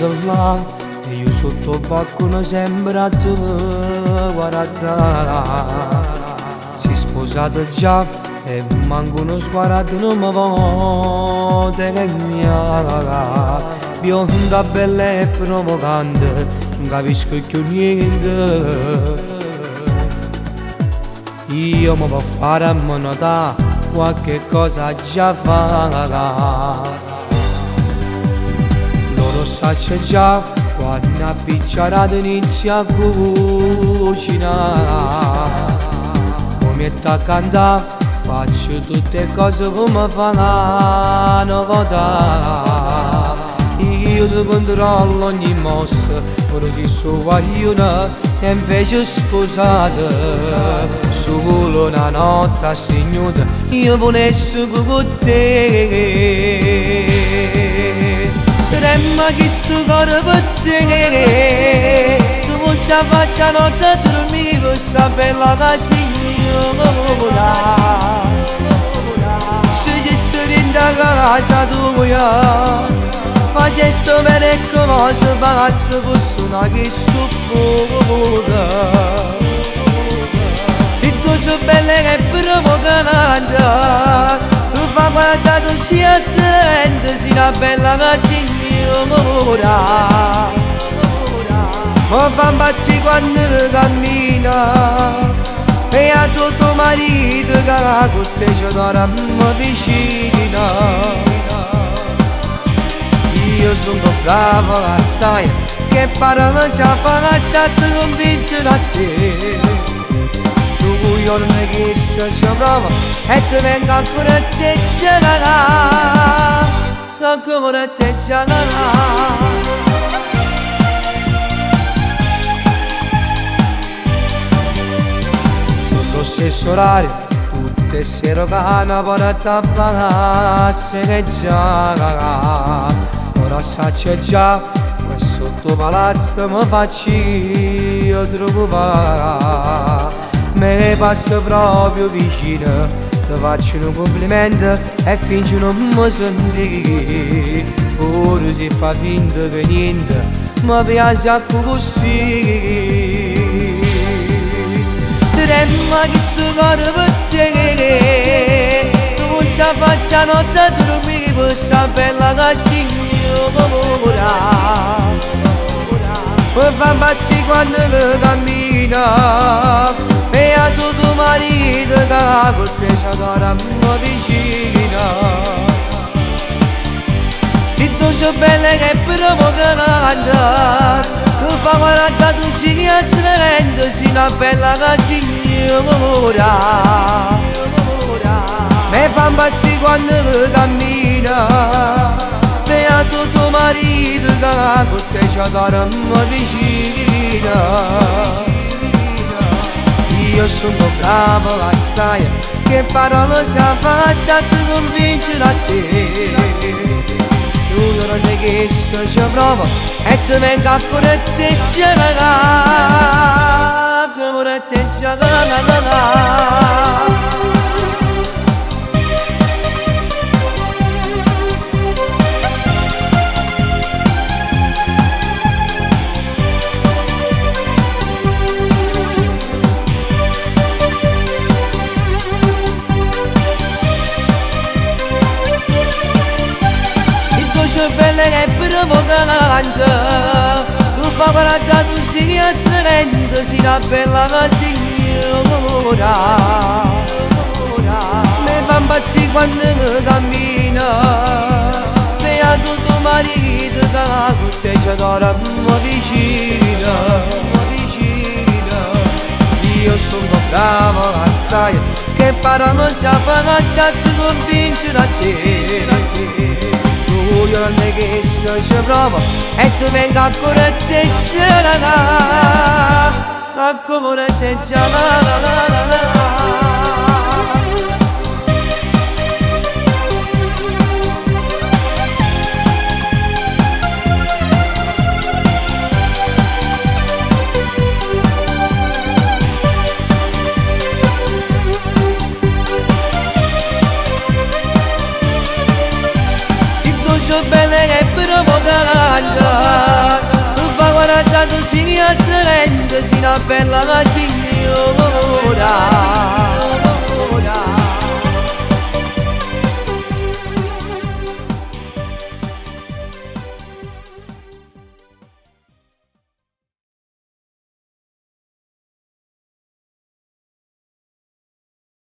casa là e io sotto il balcone sembra te guardare. Si è sposato già e manco uno sguardo non mi vuole cagnare. Bionda bella e provocante, non capisco più niente. Io mi posso fare a notare qualche cosa già fa. Loro sanno già quando una picciarata inizia a cucinare. Come sta a cantare faccio tutte cose come fanno votare. Io ti controllo ogni mossa, ora si guaglione e invece sposata. Solo una notte a segnuta io volessi con te. Tremma che si corre per te, tu non ci faccia notte a dormire per sta bella signora. Se ti sei in casa tua facessi bene cose, pazzo fosse una che soffoca. Se tu sei bella che provocante, tu fai guardare tu sia attraente, sei una bella signora. Ma fa impazzi quando cammina e a tuo marito che con te ci dorme vicina. Io sono bravo assai, che parola già faccia ti convincere a te. Tu giorno che ci provo e ti vengo ancora a te già, ancora a te già. Sotto lo stesso orario, tutte sere che una porta bassa che già. Ora saccio già, qua sotto palazzo mi faccio io trovare. Me passa proprio vicino, ti faccio un complimento e fingi non mi senti. Ora si fa finta che niente, mi piace a così. Tremma che si corre per te, tu non ci faccia notte a dormire per sta bella signora. Poi fa impazzi quando cammina e a tuo marito che con te ci dorme vicina. Se tu sei bella che provocante, tu fai guardare tu sei attraente, sei una bella signora. Mi fa impazzi quando cammina e a tuo marito che con te ci dorme vicina. Io sono bravo assai, che parola ci faccia ti convincere a te. Tu non è che ci provo e ti vengo ancora a te già, ancora a te già. Bella e provocante, tu fai guardare tu sei attraente, sei una bella signora. Mi fa impazzi quando cammina e a tuo marito che con te ci dorme vicina. Io sono bravo assai, che parola ci faccia ti convincere a te. Io non è che ci provo e tu vengo ancora a te già, ancora a te già. Bella e provocante, bella signorina.